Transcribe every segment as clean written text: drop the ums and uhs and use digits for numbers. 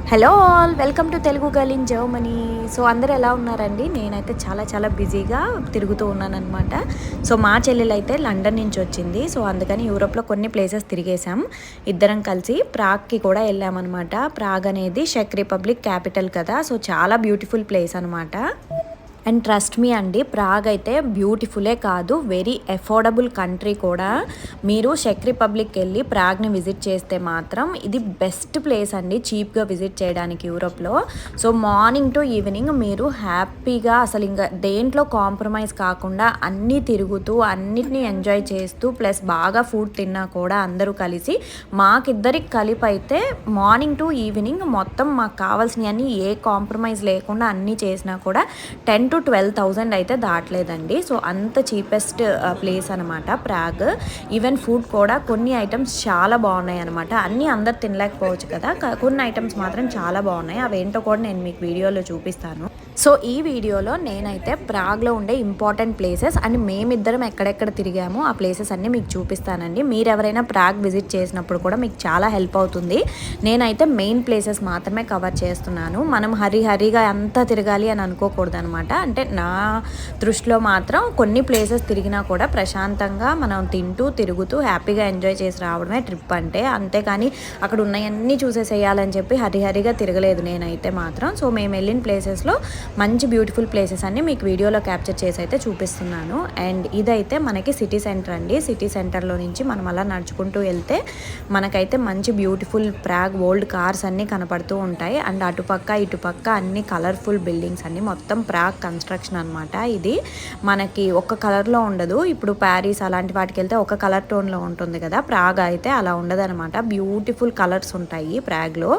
Hello all, welcome to Telugu girl in Germany. So అందరు ఎలా ఉన్నారండి? నేనైతే చాలా బిజీగా తిరుగుతూ ఉన్నానన్నమాట. సో మా చెల్లెలు అయితే లండన్ నుంచి వచ్చింది. సో అందుకని యూరోప్లో కొన్ని ప్లేసెస్ తిరిగేసాం ఇద్దరం కలిసి. ప్రాగ్కి కూడా వెళ్ళామన్నమాట. ప్రాగ్ అనేది చెక్ రిపబ్లిక్ క్యాపిటల్ కదా, సో చాలా బ్యూటిఫుల్ ప్లేస్ అనమాట. అండ్ ట్రస్ట్ మీ అండి, ప్రాగ్ అయితే బ్యూటిఫుల్లే కాదు, వెరీ అఫోర్డబుల్ కంట్రీ కూడా. మీరు చెక్ రిపబ్లిక్ వెళ్ళి ప్రాగ్ని విజిట్ చేస్తే మాత్రం ఇది బెస్ట్ ప్లేస్ అండి చీప్గా విజిట్ చేయడానికి యూరోప్లో. సో మార్నింగ్ టు ఈవినింగ్ మీరు హ్యాపీగా అసలు ఇంకా దేంట్లో కాంప్రమైజ్ కాకుండా అన్నీ తిరుగుతూ అన్నిటినీ ఎంజాయ్ చేస్తూ ప్లస్ బాగా ఫుడ్ తిన్నా కూడా అందరూ కలిసి మాకిద్దరికి కలిపి అయితే మార్నింగ్ టు ఈవినింగ్ మొత్తం మాకు కావాల్సినవన్నీ ఏ కాంప్రమైజ్ లేకుండా అన్నీ చేసినా కూడా 10,000 to 12,000 అయితే దాటలేదండి. సో అంత చీపెస్ట్ ప్లేస్ అనమాట ప్రాగ్. ఈవెన్ ఫుడ్ కూడా కొన్ని ఐటమ్స్ చాలా బాగున్నాయి అనమాట. అన్నీ అందరు తినలేకపోవచ్చు కదా, కొన్ని ఐటమ్స్ మాత్రం చాలా బాగున్నాయి. అవేంటో కూడా నేను మీకు వీడియోలో చూపిస్తాను. సో ఈ వీడియోలో నేనైతే ప్రాగ్లో ఉండే ఇంపార్టెంట్ ప్లేసెస్ అండ్ మేమిద్దరం ఎక్కడెక్కడ తిరిగామో ఆ ప్లేసెస్ అన్నీ మీకు చూపిస్తానండి. మీరు ఎవరైనా ప్రాగ్ విజిట్ చేసినప్పుడు కూడా మీకు చాలా హెల్ప్ అవుతుంది. నేనైతే మెయిన్ ప్లేసెస్ మాత్రమే కవర్ చేస్తున్నాను. మనం హరిగా అంతా తిరగాలి అని అనుకోకూడదు అనమాట. అంటే నా దృష్టిలో మాత్రం కొన్ని ప్లేసెస్ తిరిగినా కూడా ప్రశాంతంగా మనం తింటూ తిరుగుతూ హ్యాపీగా ఎంజాయ్ చేసి రావడమే ట్రిప్ అంటే. అంతేకాని అక్కడ ఉన్నాయన్నీ చూసేసేయాలని చెప్పి హరిగా తిరగలేదు నేనైతే మాత్రం. సో మేము వెళ్ళిన ప్లేసెస్లో మంచి బ్యూటిఫుల్ ప్లేసెస్ అన్ని మీకు వీడియోలో క్యాప్చర్ చేసి అయితే చూపిస్తున్నాను. అండ్ ఇదైతే మనకి సిటీ సెంటర్ అండి. సిటీ సెంటర్లో నుంచి మనం అలా నడుచుకుంటూ వెళ్తే మనకైతే మంచి బ్యూటిఫుల్ ప్రాగ్ ఓల్డ్ కార్స్ అన్నీ కనపడుతూ ఉంటాయి. అండ్ అటుపక్క ఇటుపక్క అన్ని కలర్ఫుల్ బిల్డింగ్స్ అన్ని, మొత్తం ప్రాగ్ కన్స్ట్రక్షన్ అనమాట. ఇది మనకి ఒక కలర్లో ఉండదు. ఇప్పుడు ప్యారిస్ అలాంటి వాటికి వెళ్తే ఒక కలర్ టోన్లో ఉంటుంది కదా, ప్రాగ్ అయితే అలా ఉండదనమాట. బ్యూటిఫుల్ కలర్స్ ఉంటాయి ప్రాగ్లో.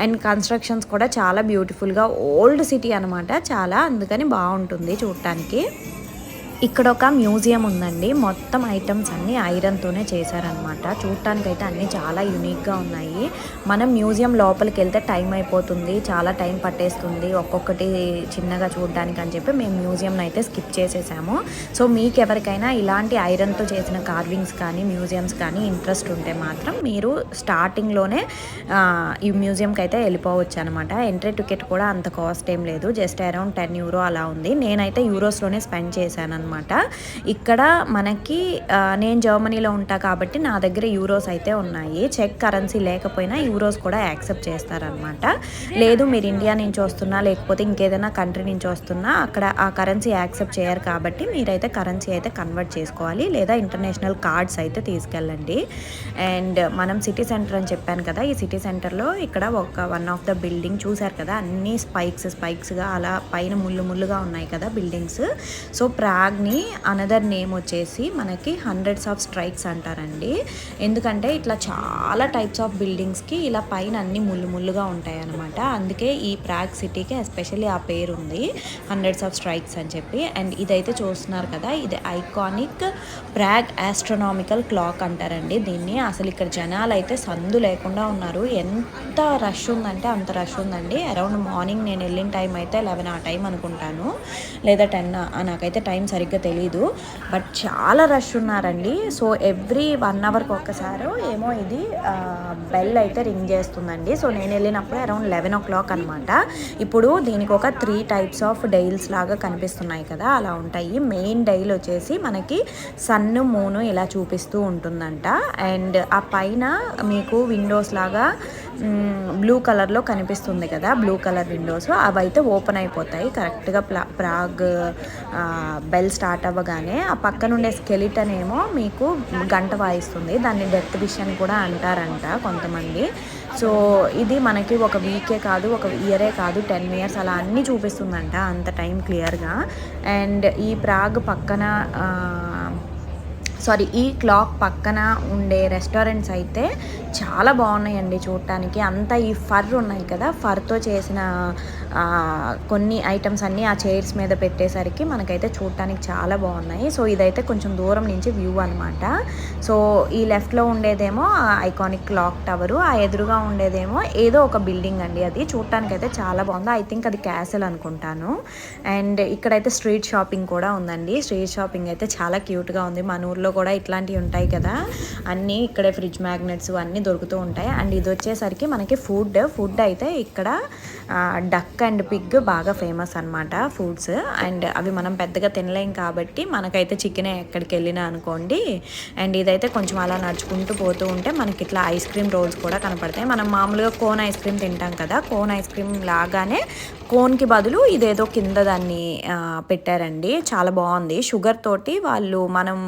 అండ్ కన్స్ట్రక్షన్స్ కూడా చాలా బ్యూటిఫుల్గా, ఓల్డ్ సిటీ అనమాట చాలా, అందుకని బాగుంటుంది చూడటానికి. ఇక్కడ ఒక మ్యూజియం ఉందండి. మొత్తం ఐటమ్స్ అన్నీ ఐరన్తోనే చేశారనమాట. చూడటానికి అయితే అన్నీ చాలా యూనిక్గా ఉన్నాయి. మనం మ్యూజియం లోపలికి వెళ్తే టైం అయిపోతుంది, చాలా టైం పట్టేస్తుంది ఒక్కొక్కటి చిన్నగా చూడడానికి అని చెప్పి మేము మ్యూజియంని అయితే స్కిప్ చేసేసాము. సో మీకు ఎవరికైనా ఇలాంటి ఐరన్తో చేసిన కార్వింగ్స్ కానీ మ్యూజియంస్ కానీ ఇంట్రెస్ట్ ఉంటే మాత్రం మీరు స్టార్టింగ్లోనే ఈ మ్యూజియంకి అయితే వెళ్ళిపోవచ్చు అనమాట. ఎంట్రీ టికెట్ కూడా అంత కాస్ట్ ఏం లేదు, జస్ట్ అరౌండ్ €10 అలా ఉంది. నేనైతే యూరోస్లోనే స్పెండ్ చేశాను అనమాట. ఇక్కడ మనకి నేను జర్మనీలో ఉంటా కాబట్టి నా దగ్గర యూరోస్ అయితే ఉన్నాయి. చెక్ కరెన్సీ లేకపోయినా యూరోస్ కూడా యాక్సెప్ట్ చేస్తారనమాట. లేదు మీరు ఇండియా నుంచి వస్తున్నా లేకపోతే ఇంకేదైనా కంట్రీ నుంచి వస్తున్నా అక్కడ ఆ కరెన్సీ యాక్సెప్ట్ చేయరు కాబట్టి మీరైతే కరెన్సీ అయితే కన్వర్ట్ చేసుకోవాలి, లేదా ఇంటర్నేషనల్ కార్డ్స్ అయితే తీసుకెళ్ళండి. అండ్ మనం సిటీ సెంటర్ అని చెప్పాను కదా, ఈ సిటీ సెంటర్లో ఇక్కడ వన్ ఆఫ్ ద బిల్డింగ్ చూసారు కదా, అన్ని స్పైక్స్గా అలా పైన ముళ్ళుగా ఉన్నాయి కదా buildings. So Prague another name వచ్చేసి మనకి హండ్రెడ్స్ ఆఫ్ స్ట్రైక్స్ అంటారండి. ఎందుకంటే ఇట్లా చాలా టైప్స్ ఆఫ్ బిల్డింగ్స్కి ఇలా పైన అన్ని ముళ్ళుగా ఉంటాయి అనమాట. అందుకే ఈ ప్రాగ్ సిటీకి ఎస్పెషల్లీ ఆ పేరు ఉంది, హండ్రెడ్స్ ఆఫ్ స్ట్రైక్స్ అని చెప్పి. అండ్ ఇదైతే చూస్తున్నారు కదా, ఇది ఐకానిక్ ప్రాగ్ ఆస్ట్రోనామికల్ క్లాక్ అంటారండి దీన్ని. అసలు ఇక్కడ జనాలు అయితే సందు లేకుండా ఉన్నారు. ఎంత రష్ ఉందంటే అంత రష్ ఉందండి. అరౌండ్ మార్నింగ్ నేను వెళ్ళిన టైం అయితే 11 ఆ టైం అనుకుంటాను, లేదా 10, నాకైతే టైం సరిగ్గా తెలీదు, బట్ చాలా రష్ ఉన్నారండి. సో ఎవ్రీ 1 అవర్కి ఒక్కసారి ఏమో ఇది బెల్ అయితే రింగ్ చేస్తుందండి. సో నేను వెళ్ళినప్పుడు అరౌండ్ 11 o'clock అనమాట. ఇప్పుడు దీనికి ఒక 3 types ఆఫ్ డైల్స్ లాగా కనిపిస్తున్నాయి కదా, అలా ఉంటాయి. మెయిన్ డైల్ వచ్చేసి మనకి సన్ మూన్ ఇలా చూపిస్తూ ఉంటుందంట. అండ్ ఆ పైన మీకు విండోస్ లాగా బ్లూ కలర్లో కనిపిస్తుంది కదా, బ్లూ కలర్ విండోస్ అవైతే ఓపెన్ అయిపోతాయి కరెక్ట్గా ప్రాగ్ బెల్ స్టార్ట్ అవ్వగానే. ఆ పక్కన ఉండే స్కెలిటన్ ఏమో మీకు గంట వాయిస్తుంది, దాన్ని డెత్ విష్ అని కూడా అంటారంట కొంతమంది. సో ఇది మనకి ఒక వీకే కాదు, ఒక ఇయరే కాదు, 10 years అలా అన్నీ చూపిస్తుందంట, అంత టైం క్లియర్గా. అండ్ ఈ ప్రాగ్ పక్కన ఈ క్లాక్ పక్కన ఉండే రెస్టారెంట్స్ అయితే చాలా బాగున్నాయండి చూడటానికి. అంతా ఈ ఫర్ ఉన్నాయి కదా, ఫర్తో చేసిన కొన్ని ఐటమ్స్ అన్నీ ఆ చైర్స్ మీద పెట్టేసరికి మనకైతే చూడటానికి చాలా బాగున్నాయి. సో ఇదైతే కొంచెం దూరం నుంచి వ్యూ అనమాట. సో ఈ లెఫ్ట్లో ఉండేదేమో ఐకానిక్ క్లాక్ టవరు, ఆ ఎదురుగా ఉండేదేమో ఏదో ఒక బిల్డింగ్ అండి. అది చూడటానికి అయితే చాలా బాగుంది. ఐ థింక్ అది క్యాసిల్ అనుకుంటాను. అండ్ ఇక్కడైతే స్ట్రీట్ షాపింగ్ కూడా ఉందండి. స్ట్రీట్ షాపింగ్ అయితే చాలా క్యూట్గా ఉంది. మన ఊర్లో కూడా ఇట్లాంటివి ఉంటాయి కదా, అన్నీ ఇక్కడే ఫ్రిడ్జ్ మ్యాగ్నెట్స్ అన్నీ దొరుకుతూ ఉంటాయి. అండ్ ఇది వచ్చేసరికి మనకి ఫుడ్ అయితే ఇక్కడ డక్ అండ్ పిగ్ బాగా ఫేమస్ అనమాట ఫుడ్స్. అండ్ అవి మనం పెద్దగా తినలేం కాబట్టి మనకైతే చికెనే ఎక్కడికి వెళ్ళినా అనుకోండి. అండ్ ఇదైతే కొంచెం అలా నడుచుకుంటూ పోతూ ఉంటే మనకి ఇట్లా ఐస్ క్రీమ్ రోల్స్ కూడా కనపడతాయి. మనం మామూలుగా కోన్ ఐస్ క్రీమ్ తింటాం కదా, కోన్ ఐస్ క్రీమ్ లాగానే కోన్కి బదులు ఇదేదో కింద దాన్ని పెట్టారండి. చాలా బాగుంది. షుగర్ తోటి వాళ్ళు మనం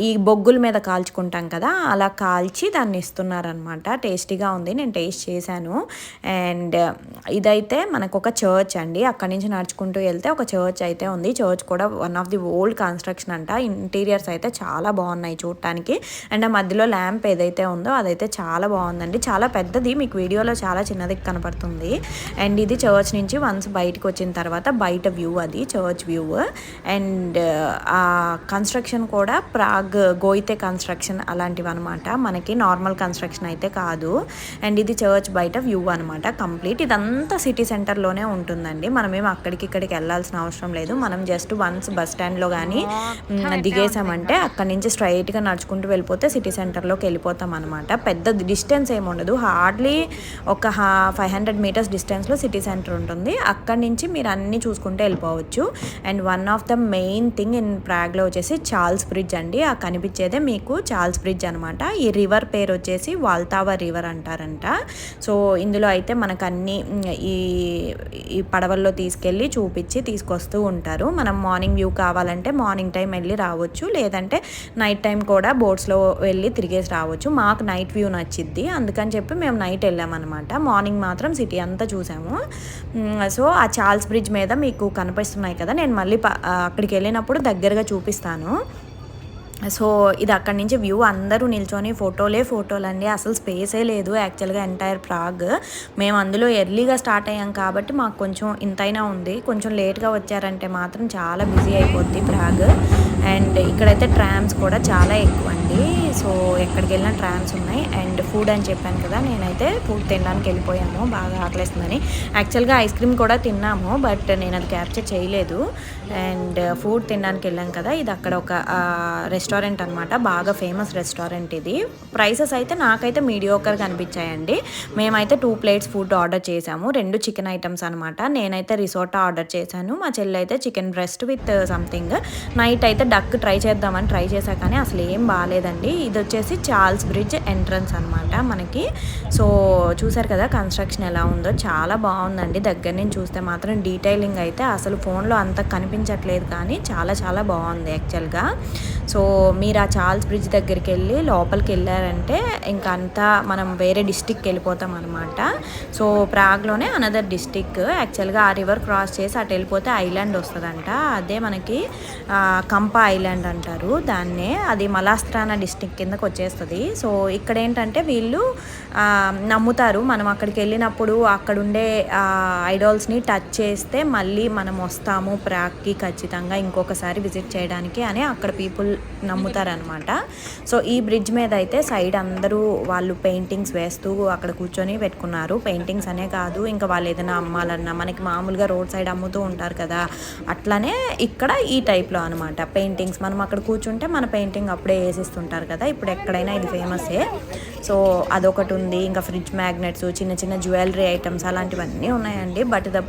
ఈ బొగ్గుల మీద కాల్చుకుంటాం కదా, అలా కాల్చి దాన్ని ఇస్తున్నారనమాట. టేస్టీగా ఉంది, నేను టేస్ట్ చేశాను. అండ్ ఇదైతే మనకు ఒక చర్చ్ అండి. అక్కడి నుంచి నడుచుకుంటూ వెళ్తే ఒక చర్చ్ అయితే ఉంది. చర్చ్ కూడా one of the old construction అంట. ఇంటీరియర్స్ అయితే చాలా బాగున్నాయి చూడటానికి. అండ్ ఆ మధ్యలో ల్యాంప్ ఏదైతే ఉందో అదైతే చాలా బాగుందండి. చాలా పెద్దది, మీకు వీడియోలో చాలా చిన్నది కనపడుతుంది. అండ్ ఇది చర్చ్ నుంచి వన్స్ బయటకు వచ్చిన తర్వాత బయట వ్యూ, అది చర్చ్ వ్యూ. అండ్ ఆ కన్స్ట్రక్షన్ కూడా ప్రాగ్ గోయితే కన్స్ట్రక్షన్ అలాంటివి అనమాట, మనకి నార్మల్ కన్స్ట్రక్షన్ అయితే కాదు. అండ్ ఇది చర్చ్ బయట వ్యూ అనమాట కంప్లీట్. ఇదంతా సిటీ సెంటర్లోనే ఉంటుందండి. మనమేం అక్కడికి ఇక్కడికి వెళ్ళాల్సిన అవసరం లేదు. మనం జస్ట్ వన్స్ బస్ స్టాండ్లో కానీ దిగేసామంటే అక్కడి నుంచి స్ట్రైట్గా నడుచుకుంటూ వెళ్ళిపోతే సిటీ సెంటర్లోకి వెళ్ళిపోతాం అనమాట. పెద్ద డిస్టెన్స్ ఏమి ఉండదు, హార్డ్లీ ఒక 500 మీటర్స్ డిస్టెన్స్లో సిటీ సెంటర్ ఉంటుంది. అక్కడి నుంచి మీరు అన్నీ చూసుకుంటూ వెళ్ళిపోవచ్చు. And one of the main thing in ప్రాగ్లో వచ్చేసి చార్ల్స్ బ్రిడ్జ్ అండి. ఆ కనిపించేదే మీకు చార్ల్స్ బ్రిడ్జ్ అనమాట. ఈ రివర్ పేరు వచ్చేసి వాల్తావా రివర్ అంటారంట. సో ఇందులో అయితే మనకు అన్ని ఈ పడవల్లో తీసుకెళ్ళి చూపించి తీసుకొస్తూ ఉంటారు. మనం మార్నింగ్ వ్యూ కావాలంటే మార్నింగ్ టైం వెళ్ళి రావచ్చు, లేదంటే నైట్ టైం కూడా బోట్స్లో వెళ్ళి తిరిగేసి రావచ్చు. మాకు నైట్ వ్యూ నచ్చిద్ది, అందుకని చెప్పి మేము నైట్ వెళ్ళామన్నమాట. మార్నింగ్ మాత్రం సిటీ అంతా చూసాము. సో ఆ చార్ల్స్ బ్రిడ్జ్ మీద మీకు కనిపిస్తున్నాయి కదా, నేను మళ్ళీ అక్కడికి వెళ్ళినప్పుడు దగ్గరగా చూపిస్తాను. సో ఇది అక్కడి నుంచి వ్యూ. అందరూ నిల్చొని ఫోటోలు అండి, అసలు స్పేసే లేదు యాక్చువల్గా ఎంటైర్ ప్రాగ్. మేము అందులో ఎర్లీగా స్టార్ట్ అయ్యాం కాబట్టి మాకు కొంచెం ఇంతైనా ఉంది. కొంచెం లేట్గా వచ్చారంటే మాత్రం చాలా బిజీ అయిపోద్ది ప్రాగ్. అండ్ ఇక్కడైతే ట్రామ్స్ కూడా చాలా ఎక్కువ అండి. సో ఎక్కడికి వెళ్ళినా ట్రామ్స్ ఉన్నాయి. అండ్ ఫుడ్ అని చెప్పాను కదా, నేనైతే ఫుడ్ తినడానికి వెళ్ళిపోయాము, బాగా ఆకలేస్తుందని. యాక్చువల్గా ఐస్ క్రీమ్ కూడా తిన్నాము, బట్ నేను అది క్యాప్చర్ చేయలేదు. అండ్ ఫుడ్ తినడానికి వెళ్ళాం కదా, ఇది అక్కడ ఒక రెస్టారెంట్ అనమాట, బాగా ఫేమస్ రెస్టారెంట్ ఇది. ప్రైసెస్ అయితే నాకైతే మీడియోకర్గా అనిపించాయండి. మేమైతే 2 ప్లేట్స్ ఫుడ్ ఆర్డర్ చేసాము, 2 చికెన్ ఐటమ్స్ అనమాట. నేనైతే రిసోటా ఆర్డర్ చేశాను, మా చెల్లి అయితే chicken breast with something. Night అయితే డక్ ట్రై చేద్దామని ట్రై చేశా కానీ అసలు ఏం బాగాలేదండి. ఇది వచ్చేసి చార్ల్స్ బ్రిడ్జ్ ఎంట్రన్స్ అనమాట మనకి. సో చూసారు కదా కన్స్ట్రక్షన్ ఎలా ఉందో, చాలా బాగుందండి. దగ్గర నుంచి చూస్తే మాత్రం డీటెయిలింగ్ అయితే అసలు ఫోన్లో అంత కనిపించట్లేదు, కానీ చాలా చాలా బాగుంది యాక్చువల్గా. సో మీరు ఆ చార్ల్స్ బ్రిడ్జ్ దగ్గరికి వెళ్ళి లోపలికి వెళ్ళారంటే ఇంకా అంతా మనం వేరే డిస్టిక్కి వెళ్ళిపోతాం అనమాట. సో ప్రాగ్లోనే అనదర్ డిస్టిక్. యాక్చువల్గా ఆ రివర్ క్రాస్ చేసి అటు వెళ్ళిపోతే ఐలాండ్ వస్తుందంట, అదే మనకి కంపా ఐలాండ్ అంటారు దాన్నే. అది మలాస్త్రానా డిస్టిక్ కిందకు వచ్చేస్తుంది. సో ఇక్కడ ఏంటంటే వీళ్ళు నమ్ముతారు, మనం అక్కడికి వెళ్ళినప్పుడు అక్కడుండే ఐడాల్స్ని టచ్ చేస్తే మళ్ళీ మనం వస్తాము ప్రాగ్కి ఖచ్చితంగా ఇంకొకసారి విజిట్ చేయడానికి అని అక్కడ పీపుల్ నమ్ముతారనమాట. సో ఈ బ్రిడ్జ్ మీద అయితే సైడ్ అందరూ వాళ్ళు పెయింటింగ్స్ వేస్తూ అక్కడ కూర్చొని పెట్టుకున్నారు. పెయింటింగ్స్ అనే కాదు, ఇంకా వాళ్ళు ఏదైనా అమ్మాలన్నా మనకి మామూలుగా రోడ్ సైడ్ అమ్ముతూ ఉంటారు కదా, అట్లానే ఇక్కడ ఈ టైప్లో అనమాట పెయింటింగ్స్. మనం అక్కడ కూర్చుంటే మన పెయింటింగ్ అప్పుడే వేసిస్తుంటారు కదా, ఇప్పుడు ఎక్కడైనా ఇది ఫేమసే. సో అదొకటి ఉంది. ఇంకా ఫ్రిడ్జ్ మ్యాగ్నెట్స్, చిన్న చిన్న జ్యువెలరీ ఐటమ్స్ అలాంటివన్నీ ఉన్నాయండి. But the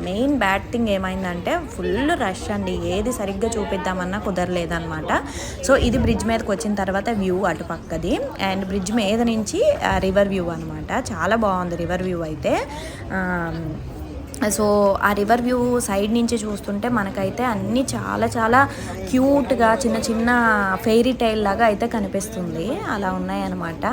main bad thing ఏమైందంటే ఫుల్ రష్ అండి, ఏది సరిగ్గా చూపిద్దామన్నా కుదరలేదన్నమాట. సో ఇది బ్రిడ్జ్ మీదకి వచ్చిన తర్వాత వ్యూ అటు పక్కది, అండ్ బ్రిడ్జ్ మీద నుంచి రివర్ వ్యూ అనమాట. చాలా బాగుంది రివర్ వ్యూ అయితే. సో ఆ రివర్ వ్యూ సైడ్ నుంచి చూస్తుంటే మనకైతే అన్నీ చాలా చాలా క్యూట్గా చిన్న చిన్న ఫెయిరీ టైల్ లాగా అయితే కనిపిస్తుంది, అలా ఉన్నాయన్నమాట.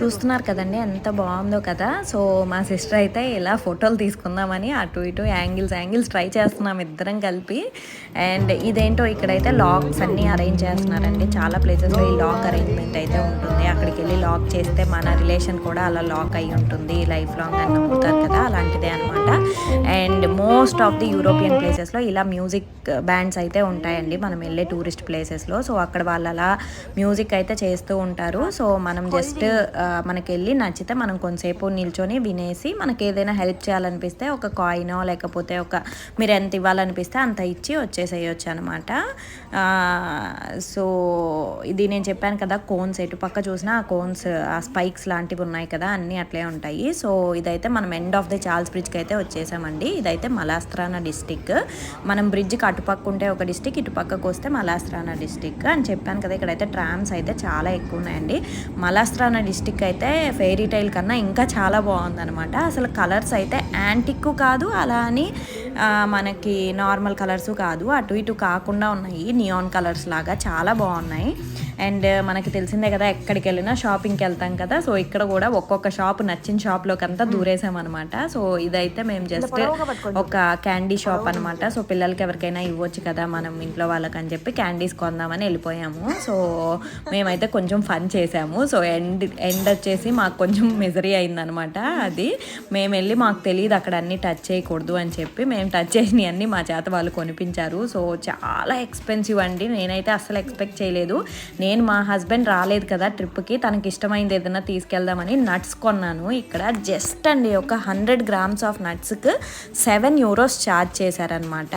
చూస్తున్నారు కదండి ఎంత బాగుందో కదా. సో మా సిస్టర్ అయితే ఇలా ఫోటోలు తీసుకుందామని అటు ఇటు యాంగిల్స్ ట్రై చేస్తున్నాం ఇద్దరం కలిపి. అండ్ ఇదేంటో ఇక్కడైతే లాక్స్ అన్నీ అరేంజ్ చేస్తున్నారండి. చాలా ప్లేసెస్లో ఈ లాక్ అరేంజ్మెంట్ అయితే ఉంటుంది. అక్కడికి వెళ్ళి లాక్ చేస్తే మన రిలేషన్ కూడా అలా లాక్ అయి ఉంటుంది లైఫ్ లాంగ్ అని నమ్ముతారు కదా, అలాంటిదే అనమాట. And most of the European ప్లేసెస్లో ఇలా మ్యూజిక్ బ్యాండ్స్ అయితే ఉంటాయండి మనం వెళ్ళే టూరిస్ట్ ప్లేసెస్లో. సో అక్కడ వాళ్ళు అలా మ్యూజిక్ అయితే చేస్తూ ఉంటారు. సో మనం జస్ట్ మనకి వెళ్ళి నచ్చితే మనం కొంతసేపు నిల్చొని వినేసి మనకి ఏదైనా హెల్ప్ చేయాలనిపిస్తే ఒక కాయినో లేకపోతే మీరు ఎంత ఇవ్వాలనిపిస్తే అంత ఇచ్చి వచ్చేసేయచ్చు అనమాట. సో ఇది నేను చెప్పాను కదా కోన్స్, ఎటు పక్క చూసినా ఆ కోన్స్ ఆ స్పైక్స్ లాంటివి ఉన్నాయి కదా, అన్నీ అట్లే ఉంటాయి. సో ఇదైతే మనం ఎండ్ ఆఫ్ ది చార్ల్స్ బ్రిడ్జ్కి అయితే వచ్చేసామండి. ఇదైతే మలాస్త్రానా డిస్టిక్. మనం బ్రిడ్జ్కి అటుపక్క ఉంటే ఒక డిస్టిక్, ఇటుపక్కకు వస్తే మలాస్త్రానా డిస్టిక్ అని చెప్పాను కదా. ఇక్కడైతే ట్రామ్స్ అయితే చాలా ఎక్కువ ఉన్నాయండి. మలాస్త్రానా డిస్టిక్ అయితే ఫెయిరీ టైల్ కన్నా ఇంకా చాలా బాగుందనమాట. అసలు కలర్స్ అయితే యాంటిక్ కాదు, అలా అని మనకి నార్మల్ కలర్స్ కాదు, అటు ఇటు కాకుండా ఉన్నాయి, నియాన్ కలర్స్ లాగా చాలా బాగున్నాయి. అండ్ మనకి తెలిసిందే కదా ఎక్కడికి వెళ్ళినా షాపింగ్కి వెళ్తాం కదా. సో ఇక్కడ కూడా ఒక్కొక్క షాప్ నచ్చిన షాప్లోకి అంతా దూరేసామన్నమాట. సో ఇదైతే మేము జస్ట్ ఒక క్యాండీ షాప్ అనమాట. సో పిల్లలకి ఎవరికైనా ఇవ్వచ్చు కదా మనం ఇంట్లో వాళ్ళకి అని చెప్పి క్యాండీస్ కొందామని వెళ్ళిపోయాము. సో మేమైతే కొంచెం ఫన్ చేసాము. సో ఎండ్ వచ్చేసి మాకు కొంచెం మిజరీ అయిందనమాట. అది మేము వెళ్ళి మాకు తెలియదు అక్కడ అన్నీ టచ్ చేయకూడదు అని చెప్పి మేము టచ్ చేసినవి అన్నీ మా చేత వాళ్ళు కొనిపించారు. సో చాలా ఎక్స్పెన్సివ్ అండి. నేనైతే అసలు ఎక్స్పెక్ట్ చేయలేదు. నేను మా హస్బెండ్ రాలేదు కదా ట్రిప్కి, తనకి ఇష్టమైంది ఏదైనా తీసుకెళ్దామని నట్స్ కొన్నాను. ఇక్కడ జస్ట్ అండి ఒక 100 grams ఆఫ్ నట్స్కి €7 ఛార్జ్ చేశారనమాట.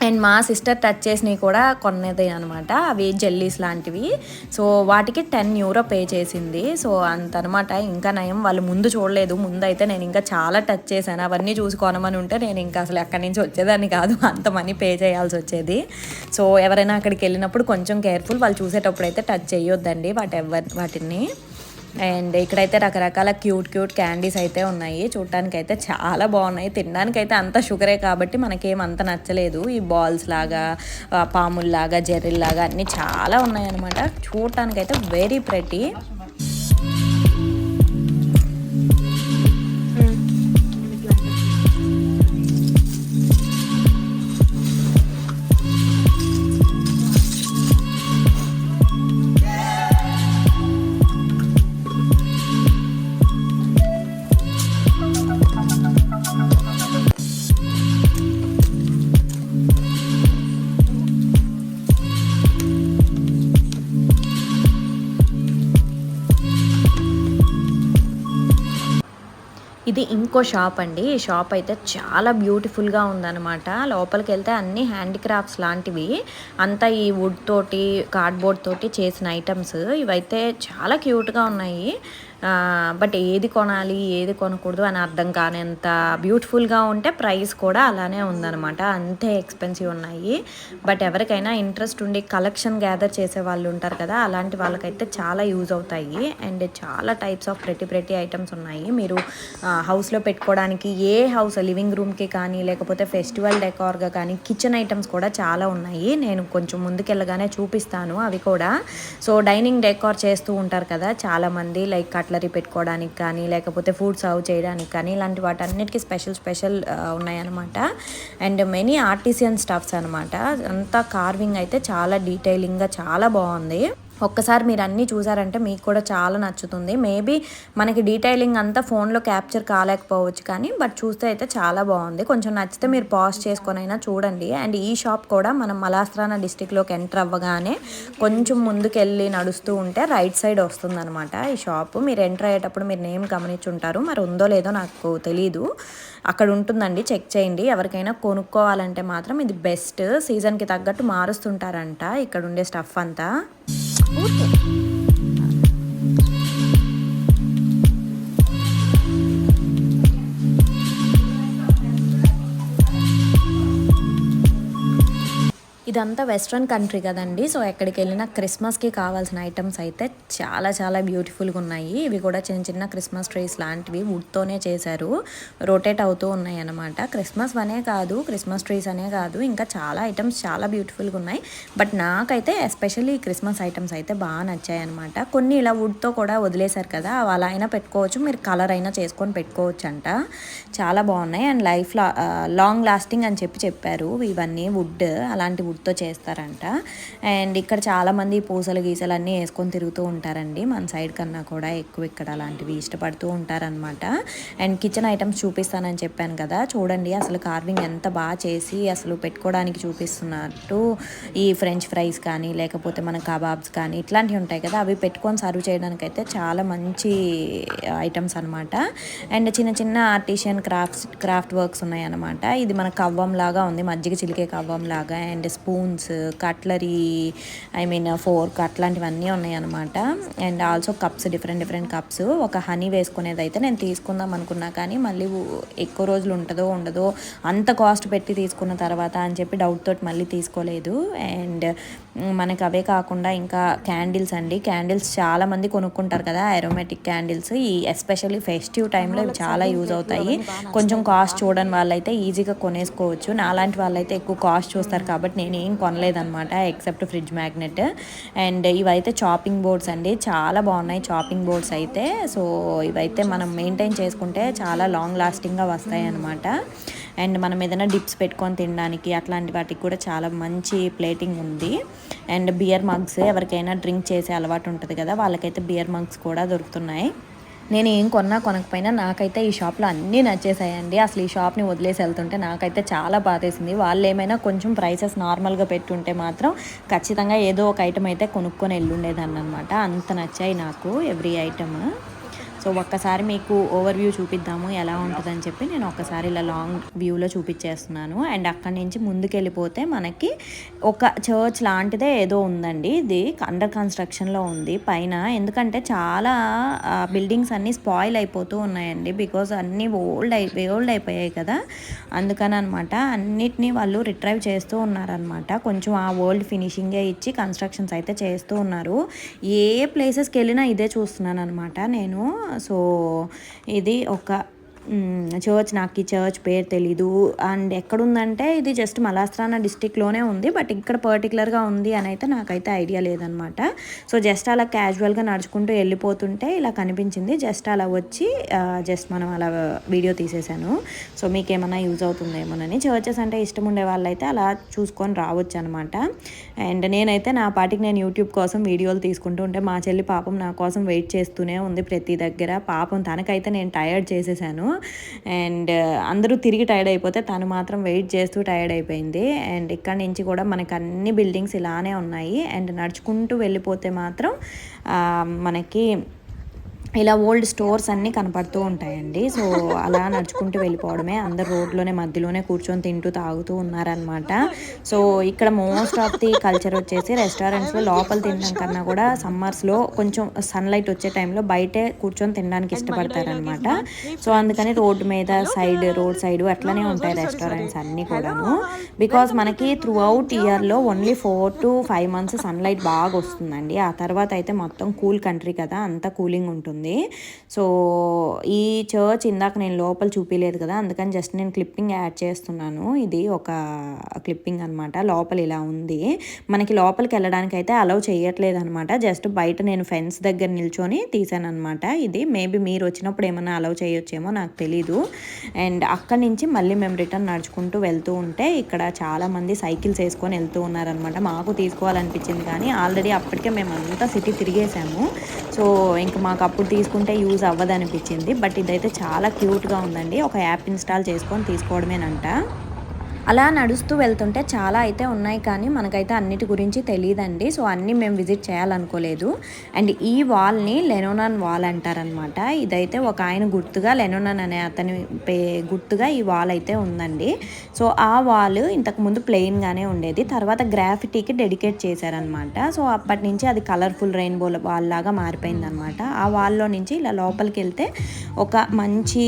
అండ్ మా సిస్టర్ టచ్ చేసినవి కూడా కొన్నది అనమాట, అవి జెల్లీస్ లాంటివి. సో వాటికి €10 పే చేసింది. సో అంత అనమాట. ఇంకా నయం వాళ్ళు ముందు చూడలేదు. ముందు అయితే నేను ఇంకా చాలా టచ్ చేశాను. అవన్నీ చూసి కొనమని ఉంటే నేను ఇంకా అసలు ఎక్కడి నుంచి వచ్చేదాన్ని కాదు, అంత మనీ పే చేయాల్సి వచ్చేది. సో ఎవరైనా అక్కడికి వెళ్ళినప్పుడు కొంచెం కేర్ఫుల్, వాళ్ళు చూసేటప్పుడు అయితే టచ్ చేయొద్దండి వాటిని. అండ్ ఇక్కడైతే రకరకాల క్యూట్ క్యాండీస్ అయితే ఉన్నాయి. చూడటానికి అయితే చాలా బాగున్నాయి. తినడానికి అయితే అంత షుగరే కాబట్టి మనకేం అంత నచ్చలేదు. ఈ బాల్స్ లాగా, పాముల్లాగా, జెర్రీల్లాగా అన్నీ చాలా ఉన్నాయి అనమాట. చూడటానికి అయితే వెరీ ప్రెటీ. ఇది ఇంకో షాప్ అండి. ఈ షాప్ అయితే చాలా బ్యూటిఫుల్గా ఉందన్నమాట. లోపలికి వెళ్తే అన్ని హ్యాండీక్రాఫ్ట్స్ లాంటివి, అంతా ఈ వుడ్ తోటి కార్డ్బోర్డ్ తోటి చేసిన ఐటమ్స్. ఇవైతే చాలా క్యూట్గా ఉన్నాయి. బట్ ఏది కొనాలి ఏది కొనకూడదు అని అర్థం కానంత బ్యూటిఫుల్గా ఉంటే ప్రైస్ కూడా అలానే ఉందన్నమాట, అంతే ఎక్స్పెన్సివ్ ఉన్నాయి. బట్ ఎవరికైనా ఇంట్రెస్ట్ ఉండి కలెక్షన్ గ్యాదర్ చేసే వాళ్ళు ఉంటారు కదా, అలాంటి వాళ్ళకైతే చాలా యూజ్ అవుతాయి. అండ్ చాలా టైప్స్ ఆఫ్ ప్రెటీ ఐటమ్స్ ఉన్నాయి. మీరు హౌస్లో పెట్టుకోవడానికి ఏ హౌస్ లివింగ్ రూమ్కి కానీ లేకపోతే ఫెస్టివల్ డెకార్గా కానీ కిచెన్ ఐటమ్స్ కూడా చాలా ఉన్నాయి. నేను కొంచెం ముందుకెళ్ళగానే చూపిస్తాను అవి కూడా. సో డైనింగ్ డెకార్ చేస్తూ ఉంటారు కదా చాలామంది, లైక్ కట్లరీ పెట్టుకోవడానికి కానీ లేకపోతే ఫుడ్ సర్వ్ చేయడానికి కానీ ఇలాంటి వాటన్నిటికీ స్పెషల్ ఉన్నాయన్నమాట. అండ్ మెనీ ఆర్టిసియన్ స్టఫ్స్ అనమాట. అంతా కార్వింగ్ అయితే చాలా డీటెయిలింగ్గా చాలా బాగుంది. ఒక్కసారి మీరు అన్నీ చూసారంటే మీకు కూడా చాలా నచ్చుతుంది. మేబీ మనకి డీటెయిలింగ్ అంతా ఫోన్లో క్యాప్చర్ కాలేకపోవచ్చు కానీ బట్ చూస్తే అయితే చాలా బాగుంది. కొంచెం నచ్చితే మీరు పాజ్ చేసుకొని అయినా చూడండి. అండ్ ఈ షాప్ కూడా మనం మలాస్త్రానా డిస్టిక్లోకి ఎంటర్ అవ్వగానే కొంచెం ముందుకెళ్ళి నడుస్తూ ఉంటే రైట్ సైడ్ వస్తుందన్నమాట ఈ షాప్. మీరు ఎంటర్ అయ్యేటప్పుడు మీరు నేమ్ గమనించుంటారు, మరి ఉందో లేదో నాకు తెలీదు. అక్కడ ఉంటుందండి, చెక్ చేయండి. ఎవరికైనా కొనుక్కోవాలంటే మాత్రం ఇది బెస్ట్. సీజన్కి తగ్గట్టు మారుస్తుంటారంట ఇక్కడ ఉండే స్టఫ్ అంతా. ఇదంతా వెస్ట్రన్ కంట్రీ కదండి. సో ఎక్కడికి వెళ్ళినా క్రిస్మస్కి కావాల్సిన ఐటమ్స్ అయితే చాలా చాలా బ్యూటిఫుల్గా ఉన్నాయి. ఇవి కూడా చిన్న చిన్న క్రిస్మస్ ట్రీస్ లాంటివి వుడ్తోనే చేశారు. రొటేట్ అవుతూ ఉన్నాయి అన్నమాట. క్రిస్మస్ అనే కాదు, క్రిస్మస్ ట్రీస్ అనే కాదు, ఇంకా చాలా ఐటమ్స్ చాలా బ్యూటిఫుల్గా ఉన్నాయి. బట్ నాకైతే ఎస్పెషల్లీ క్రిస్మస్ ఐటమ్స్ అయితే బాగా నచ్చాయి అనమాట. కొన్ని ఇలా వుడ్తో కూడా వదిలేశారు కదా, అలా అయినా పెట్టుకోవచ్చు, మీరు కలర్ అయినా చేసుకొని పెట్టుకోవచ్చు అంట. చాలా బాగున్నాయి అండ్ లాంగ్ లాస్టింగ్ అని చెప్పారు. ఇవన్నీ వుడ్, అలాంటి వుడ్తో చేస్తారంట. అండ్ ఇక్కడ చాలామంది పూసలు గీసలు అన్నీ వేసుకొని తిరుగుతూ ఉంటారండి. మన సైడ్ కన్నా కూడా ఎక్కువ ఇక్కడ అలాంటివి ఇష్టపడుతూ ఉంటారనమాట. అండ్ కిచెన్ ఐటమ్స్ చూపిస్తానని చెప్పాను కదా, చూడండి అసలు కార్వింగ్ ఎంత బాగా చేసి అసలు పెట్టుకోవడానికి చూపిస్తున్నట్టు. ఈ ఫ్రెంచ్ ఫ్రైస్ కానీ లేకపోతే మన కబాబ్స్ కానీ ఇట్లాంటివి ఉంటాయి కదా, అవి పెట్టుకొని సర్వ్ చేయడానికి అయితే చాలా మంచి ఐటమ్స్ అనమాట. అండ్ చిన్న చిన్న ఆర్టిషియన్ క్రాఫ్ట్ వర్క్స్ ఉన్నాయి అనమాట. ఇది మన కవ్వం లాగా ఉంది, మజ్జిగ చిలికే కవ్వం లాగా. అండ్ స్పూన్స్, కట్లరీ, ఫోర్క్ అట్లాంటివన్నీ ఉన్నాయి అనమాట. And also cups, different cups. ఒక హనీ వేసుకునేది అయితే నేను తీసుకుందాం అనుకున్నా, కానీ మళ్ళీ ఎక్కువ రోజులు ఉంటుందో ఉండదో అంత కాస్ట్ పెట్టి తీసుకున్న తర్వాత అని చెప్పి డౌట్ తోటి మళ్ళీ తీసుకోలేదు. అండ్ మనకు అవే కాకుండా ఇంకా క్యాండిల్స్ అండి. క్యాండిల్స్ చాలా మంది కొనుక్కుంటారు కదా, అరోమాటిక్ క్యాండిల్స్. ఈ ఎస్పెషల్లీ ఫెస్టివ్ టైంలో ఇవి చాలా యూజ్ అవుతాయి. కొంచెం కాస్ట్ చూడని వాళ్ళైతే ఈజీగా కొనేసుకోవచ్చు. నాలాంటి వాళ్ళైతే ఎక్కువ కాస్ట్ చూస్తారు కాబట్టి నేను ఏం కొనలేదన్నమాట ఎక్సెప్ట్ ఫ్రిడ్జ్ మ్యాగ్నెట్. అండ్ ఇవైతే చాపింగ్ బోర్డ్స్ అండి, చాలా బాగున్నాయి చాపింగ్ బోర్డ్స్ అయితే. సో ఇవైతే మనం మెయింటైన్ చేసుకుంటే చాలా లాంగ్ లాస్టింగ్గా వస్తాయి అన్నమాట. అండ్ మనం ఏదైనా డిప్స్ పెట్టుకొని తినడానికి అట్లాంటి వాటికి కూడా చాలా మంచి ప్లేటింగ్ ఉంది. అండ్ బియర్ మగ్స్, ఎవరికైనా డ్రింక్ చేసే అలవాటు ఉంటుంది కదా, వాళ్ళకైతే బియర్ మగ్స్ కూడా దొరుకుతున్నాయి. నేను ఏం కొనకపోయినా నాకైతే ఈ షాప్లో అన్నీ నచ్చేసాయండి. అసలు ఈ షాప్ని వదిలేసి వెళ్తుంటే నాకైతే చాలా బాధేసింది. వాళ్ళు ఏమైనా కొంచెం ప్రైసెస్ నార్మల్గా పెట్టుంటే మాత్రం ఖచ్చితంగా ఏదో ఒక ఐటమ్ అయితే కొనుక్కొని వెళ్ళుండేదాన్ని అనమాట. అంత నచ్చాయి నాకు ఎవ్రీ ఐటమ్. సో ఒక్కసారి మీకు ఓవర్ వ్యూ చూపిద్దాము ఎలా ఉంటుందని చెప్పి నేను ఒక్కసారి ఇలా లాంగ్ వ్యూలో చూపించేస్తున్నాను. అండ్ అక్కడి నుంచి ముందుకు వెళ్ళిపోతే మనకి ఒక చర్చ్ లాంటిదే ఏదో ఉందండి. ఇది అండర్ కన్స్ట్రక్షన్లో ఉంది పైన. ఎందుకంటే చాలా బిల్డింగ్స్ అన్నీ స్పాయిల్ అయిపోతూ ఉన్నాయండి, బికాజ్ అన్నీ ఓల్డ్ అయిపోయాయి కదా, అందుకని అనమాట. అన్నిటినీ వాళ్ళు రిట్రైవ్ చేస్తూ ఉన్నారనమాట. కొంచెం ఆ ఓల్డ్ ఫినిషింగే ఇచ్చి కన్స్ట్రక్షన్స్ అయితే చేస్తూ ఉన్నారు. ఏ ప్లేసెస్కి వెళ్ళినా ఇదే చూస్తున్నాను అనమాట నేను. సో ఇది ఒక చర్చ్, నాకు ఈ చర్చ్ పేరు తెలీదు. అండ్ ఎక్కడుందంటే ఇది జస్ట్ మలాస్త్రానా డిస్టిక్లోనే ఉంది, బట్ ఇక్కడ పర్టికులర్గా ఉంది అని అయితే నాకైతే ఐడియా లేదనమాట. సో జస్ట్ అలా క్యాజువల్గా నడుచుకుంటూ వెళ్ళిపోతుంటే ఇలా కనిపించింది. జస్ట్ అలా వచ్చి జస్ట్ మనం అలా వీడియో తీసేసాను. సో మీకు ఏమైనా యూజ్ అవుతుందేమోనని. చర్చెస్ అంటే ఇష్టం ఉండే వాళ్ళైతే అలా చూసుకొని రావచ్చు అనమాట. అండ్ నేనైతే నా పాటికి నేను యూట్యూబ్ కోసం వీడియోలు తీసుకుంటూ ఉంటే మా చెల్లి పాపం నా కోసం వెయిట్ చేస్తూనే ఉంది ప్రతి దగ్గర. పాపం తనకైతే నేను టైర్డ్ చేసేసాను. అండ్ అందరూ తిరిగి టైర్డ్ అయిపోతే తను మాత్రం వెయిట్ చేస్తూ టైర్డ్ అయిపోయింది. అండ్ ఇక్కడ నుంచి కూడా మనకు అన్ని బిల్డింగ్స్ ఇలానే ఉన్నాయి. అండ్ నడుచుకుంటూ వెళ్ళిపోతే మాత్రం మనకి ఇలా ఓల్డ్ స్టోర్స్ అన్నీ కనపడుతూ ఉంటాయండి. సో అలా నడుచుకుంటూ వెళ్ళిపోవడమే. అందరు రోడ్లోనే మధ్యలోనే కూర్చొని తింటూ తాగుతూ ఉన్నారనమాట. సో ఇక్కడ మోస్ట్ ఆఫ్ ది కల్చర్ వచ్చేసి రెస్టారెంట్స్లో లోపల తినడం కన్నా కూడా సమ్మర్స్లో కొంచెం సన్లైట్ వచ్చే టైంలో బయటే కూర్చొని తినడానికి ఇష్టపడతారనమాట. సో అందుకని రోడ్ సైడ్ అట్లనే ఉంటాయి రెస్టారెంట్స్ అన్నీ కూడాను. బికాజ్ మనకి త్రూ అవుట్ ఇయర్లో ఓన్లీ 4 to 5 months సన్లైట్ బాగా వస్తుందండి. ఆ తర్వాత అయితే మొత్తం కూల్ కంట్రీ కదా, అంతా కూలింగ్ ఉంటుంది. సో ఈ చర్చ్ ఇందాక నేను లోపల చూపించలేదు కదా, అందుకని జస్ట్ నేను క్లిప్పింగ్ యాడ్ చేస్తున్నాను. ఇది ఒక క్లిప్పింగ్ అనమాట. లోపల ఇలా ఉంది. మనకి లోపలికి వెళ్ళడానికి అయితే అలౌ చేయట్లేదు అనమాట. జస్ట్ బయట నేను ఫెన్స్ దగ్గర నిల్చొని తీసాను అనమాట. ఇది మేబీ మీరు వచ్చినప్పుడు ఏమైనా అలౌ చేయొచ్చేమో నాకు తెలీదు. అండ్ అక్కడి నుంచి మళ్ళీ మేము రిటర్న్ నడుచుకుంటూ వెళ్తూ ఉంటే ఇక్కడ చాలామంది సైకిల్స్ వేసుకొని వెళ్తూ ఉన్నారనమాట. మాకు తీసుకోవాలనిపించింది కానీ ఆల్రెడీ అప్పటికే మేము అంతా సిటీ తిరిగేసాము. సో ఇంకా మాకు అప్పుడు తీసుకుంటే యూజ్ అవ్వదనిపించింది. బట్ ఇదైతే చాలా క్యూట్గా ఉందండి. ఒక యాప్ ఇన్స్టాల్ చేసుకొని తీసుకోవడమేనంట. అలా నడుస్తూ వెళ్తుంటే చాలా అయితే ఉన్నాయి, కానీ మనకైతే అన్నిటి గురించి తెలియదండి. సో అన్నీ మేము విజిట్ చేయాలనుకోలేదు. అండ్ ఈ వాల్ని లెనోనాన్ వాల్ అంటారనమాట. ఇదైతే ఒక ఆయన గుర్తుగా, లెనోనాన్ అనే అతని గుర్తుగా ఈ వాల్ అయితే ఉందండి. సో ఆ వాల్ ఇంతకుముందు ప్లెయిన్గానే ఉండేది, తర్వాత గ్రాఫిటీకి డెడికేట్ చేశారనమాట. సో అప్పటి నుంచి అది కలర్ఫుల్ రెయిన్బో వాల్ లాగా మారిపోయిందనమాట. ఆ వాల్లో నుంచి ఇలా లోపలికి వెళ్తే ఒక మంచి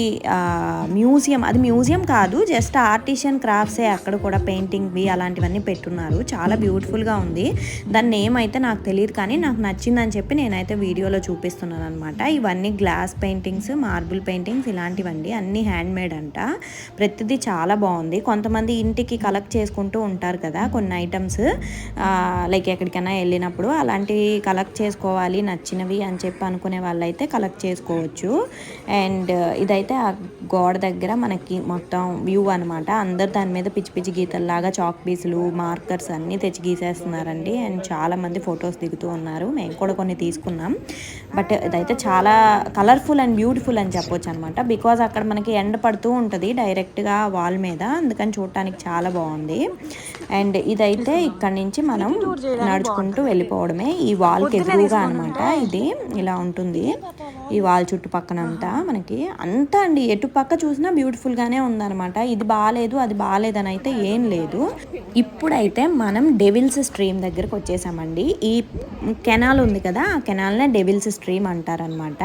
మ్యూజియం, అది మ్యూజియం కాదు, జస్ట్ ఆర్టిషియన్ క్రాఫ్ట్సే అక్కడ కూడా పెయింటింగ్వి అలాంటివన్నీ పెట్టున్నారు. చాలా బ్యూటిఫుల్గా ఉంది. దాని నేమ్ అయితే నాకు తెలియదు, కానీ నాకు నచ్చిందని చెప్పి నేనైతే వీడియోలో చూపిస్తున్నాను అనమాట. ఇవన్నీ గ్లాస్ పెయింటింగ్స్, మార్బుల్ పెయింటింగ్స్ ఇలాంటివండి, అన్నీ హ్యాండ్ మేడ్ అంట. ప్రతిదీ చాలా బాగుంది. కొంతమంది ఇంటికి కలెక్ట్ చేసుకుంటూ ఉంటారు కదా కొన్ని ఐటమ్స్, లైక్ ఎక్కడికైనా వెళ్ళినప్పుడు అలాంటివి కలెక్ట్ చేసుకోవాలి నచ్చినవి అని చెప్పి అనుకునే వాళ్ళైతే కలెక్ట్ చేసుకోవచ్చు. అండ్ ఇదైతే ఆ గోడ దగ్గర మనకి మొత్తం వ్యూ అనమాట. అందరు దాని మీద పిచ్చి పిచ్చి గీతల్లాగా చాక్ పీసులు, మార్కర్స్ అన్నీ తెచ్చి గీసేస్తున్నారండి. అండ్ చాలామంది ఫొటోస్ దిగుతూ ఉన్నారు. మేము కూడా కొన్ని తీసుకున్నాం. బట్ ఇదైతే చాలా కలర్ఫుల్ అండ్ బ్యూటిఫుల్ అని చెప్పొచ్చు అనమాట. బికాజ్ అక్కడ మనకి ఎండ పడుతూ ఉంటుంది డైరెక్ట్గా వాల్ మీద, అందుకని చూడటానికి చాలా బాగుంది. అండ్ ఇదైతే ఇక్కడ నుంచి మనం నడుచుకుంటూ వెళ్ళిపోవడమే. ఈ వాల్కి ఎదురుగా అనమాట ఇది ఇలా ఉంటుంది. ఈ వాల్ చుట్టుపక్కనంతా మనకి అంతా అండి, ఎటు పక్క చూసినా బ్యూటిఫుల్గానే ఉందన్నమాట. ఇది బాగాలేదు అది బాగాలేదని అయితే ఏం లేదు. ఇప్పుడైతే మనం డెవిల్స్ స్ట్రీమ్ దగ్గరకు వచ్చేసామండి. ఈ కెనాల్ ఉంది కదా, ఆ కెనాల్నే డెవిల్స్ స్ట్రీమ్ అంటారనమాట.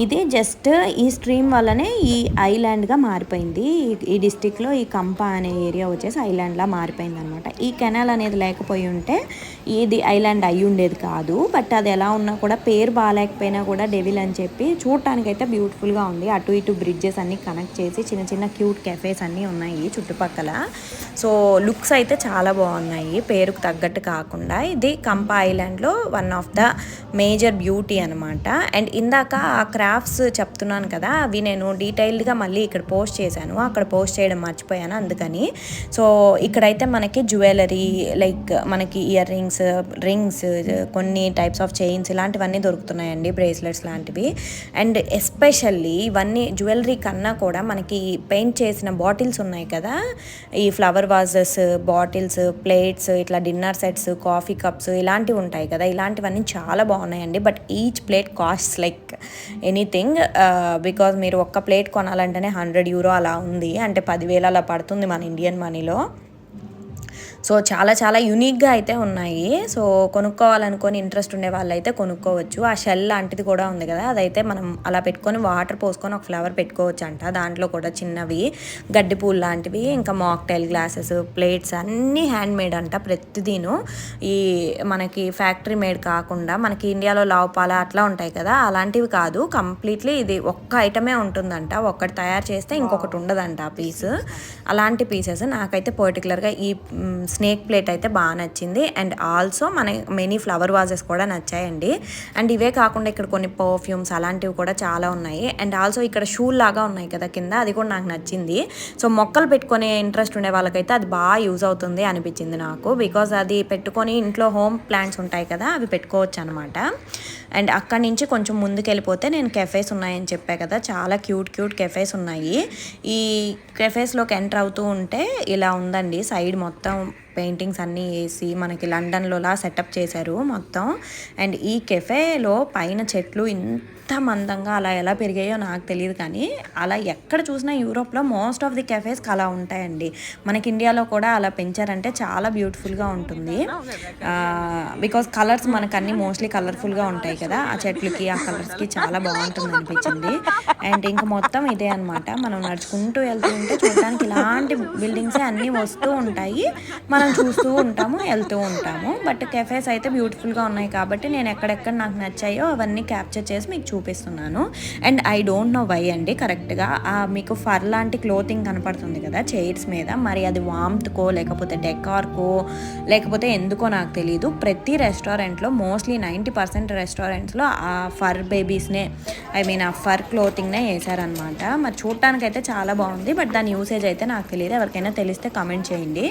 ఇది జస్ట్ ఈ స్ట్రీమ్ వల్లనే ఈ ఐలాండ్గా మారిపోయింది. ఈ డిస్టిక్లో ఈ కంపా అనే ఏరియా వచ్చేసి ఐలాండ్లా మారిపోయింది అనమాట. ఈ కెనాల్ అనేది లేకపోయి ఉంటే ఇది ఐలాండ్ అయి ఉండేది కాదు. బట్ అది ఎలా ఉన్నా కూడా, పేరు బాగాలేకపోయినా కూడా డెవిల్ అని చెప్పి చూడటానికైతే బ్యూటిఫుల్గా ఉంది. అటు ఇటు బ్రిడ్జెస్ అన్నీ కనెక్ట్ చేసి చిన్న చిన్న క్యూట్ కెఫేస్ అన్నీ ఉన్నాయి చుట్టుపక్కల. సో లుక్స్ అయితే చాలా బాగున్నాయి, పేరుకు తగ్గట్టు కాకుండా. ఇది కంపా ఐలాండ్లో one of the major beauty అనమాట. అండ్ ఇందాక ఆ క్రాఫ్ట్స్ చెప్తున్నాను కదా, అవి నేను డీటెయిల్డ్గా మళ్ళీ ఇక్కడ పోస్ట్ చేశాను. అక్కడ పోస్ట్ చేయడం మర్చిపోయాను అందుకని. సో ఇక్కడైతే మనకి జ్యువెలరీ, లైక్ మనకి ఇయర్ రింగ్స్, కొన్ని టైప్స్ ఆఫ్ చైన్స్ ఇలాంటివన్నీ దొరుకుతున్నాయండి, బ్రేస్లెట్స్ లాంటివి. అండ్ ఎస్పెషల్లీ ఇవన్నీ జ్యువెలరీ కన్నా కూడా మనకి పెయింట్ చేసిన బాటిల్స్ ఉన్నాయి కదా, ఈ ఫ్లవర్ వాజెస్, బాటిల్స్, ప్లేట్స్, ఇట్లా డిన్నర్ సెట్స్, కాఫీ కప్స్ ఇలాంటివి ఉంటాయి కదా, ఇలాంటివన్నీ చాలా బాగున్నాయండి. But each plate cost like anything. Because మీరు ఒక్క ప్లేట్ కొనాలంటేనే €100 అలా ఉంది, అంటే 10,000 అలా పడుతుంది మన ఇండియన్ మనీలో. సో చాలా చాలా యూనిక్గా అయితే ఉన్నాయి. సో కొనుక్కోవాలనుకొని ఇంట్రెస్ట్ ఉండే వాళ్ళు అయితే కొనుక్కోవచ్చు. ఆ షెల్ లాంటిది కూడా ఉంది కదా, అదైతే మనం అలా పెట్టుకొని వాటర్ పోసుకొని ఒక ఫ్లవర్ పెట్టుకోవచ్చు అంట. దాంట్లో కూడా చిన్నవి గడ్డి పూలు లాంటివి, ఇంకా మాక్టైల్ గ్లాసెస్, ప్లేట్స్ అన్నీ హ్యాండ్ మేడ్ అంట ప్రతిదీను. ఈ మనకి ఫ్యాక్టరీ మేడ్ కాకుండా, మనకి ఇండియాలో లావుపాల అట్లా ఉంటాయి కదా, అలాంటివి కాదు. కంప్లీట్లీ ఇది ఒక్క ఐటమే ఉంటుందంట, ఒక్కటి తయారు చేస్తే ఇంకొకటి ఉండదంట ఆ పీస్. అలాంటి పీసెస్ నాకైతే పర్టికులర్గా ఈ స్నేక్ ప్లేట్ అయితే బాగా నచ్చింది. అండ్ ఆల్సో మన మెనీ ఫ్లవర్ వాజెస్ కూడా నచ్చాయండి. అండ్ ఇవే కాకుండా ఇక్కడ కొన్ని పర్ఫ్యూమ్స్ అలాంటివి కూడా చాలా ఉన్నాయి. అండ్ ఆల్సో ఇక్కడ షూ లాగా ఉన్నాయి కదా కింద, అది కూడా నాకు నచ్చింది. సో మొక్కలు పెట్టుకునే ఇంట్రెస్ట్ ఉండే వాళ్ళకైతే అది బాగా యూజ్ అవుతుంది అనిపించింది నాకు. బికాజ్ అది పెట్టుకొని ఇంట్లో హోమ్ ప్లాంట్స్ ఉంటాయి కదా, అవి పెట్టుకోవచ్చు అనమాట. అండ్ అక్కడి నుంచి కొంచెం ముందుకు వెళ్ళిపోతే నేను కెఫేస్ ఉన్నాయని చెప్పా కదా, చాలా క్యూట్ కెఫేస్ ఉన్నాయి. ఈ కెఫేస్లోకి ఎంటర్ అవుతూ ఉంటే ఇలా ఉందండి, సైడ్ మొత్తం పెయింటింగ్స్ అన్నీ వేసి మనకి లండన్లోలా సెటప్ చేశారు మొత్తం. అండ్ ఈ కెఫేలో పైన చెట్లు ఇంత మందంగా అలా ఎలా పెరిగాయో నాకు తెలియదు, కానీ అలా ఎక్కడ చూసినా యూరోప్లో మోస్ట్ ఆఫ్ ది కెఫేస్కి అలా ఉంటాయండి. మనకి ఇండియాలో కూడా అలా పెంచారంటే చాలా బ్యూటిఫుల్గా ఉంటుంది. బికాజ్ కలర్స్ మనకు అన్నీ మోస్ట్లీ కలర్ఫుల్గా ఉంటాయి కదా, ఆ చెట్లకి ఆ కలర్స్కి చాలా బాగుంటుంది అనిపించింది. అండ్ ఇంకా మొత్తం ఇదే అనమాట, మనం నడుచుకుంటూ వెళ్తూ ఉంటే చూడడానికి ఇలాంటి బిల్డింగ్సే అన్నీ వస్తూ ఉంటాయి, మనం చూస్తూ ఉంటాము, వెళ్తూ ఉంటాము. బట్ కెఫేస్ అయితే బ్యూటిఫుల్గా ఉన్నాయి కాబట్టి నేను ఎక్కడెక్కడ నాకు నచ్చాయో అవన్నీ క్యాప్చర్ చేసి మీకు చూపిస్తున్నాను. And I don't know why అండి, కరెక్ట్గా మీకు ఫర్ లాంటి క్లోతింగ్ కనపడుతుంది కదా చైర్స్ మీద, మరి అది వామ్త్కో లేకపోతే డెకార్కో లేకపోతే ఎందుకో నాకు తెలియదు. ప్రతి రెస్టారెంట్లో మోస్ట్లీ 90% రెస్టారెంట్స్లో ఆ ఫర్ బేబీస్నే, ఐ మీన్ ఆ ఫర్ క్లోతింగ్నే వేసారనమాట. మరి చూడటానికైతే చాలా బాగుంది, బట్ దాని యూసేజ్ అయితే నాకు తెలియదు. ఎవరికైనా తెలిస్తే కమెంట్ చేయండి.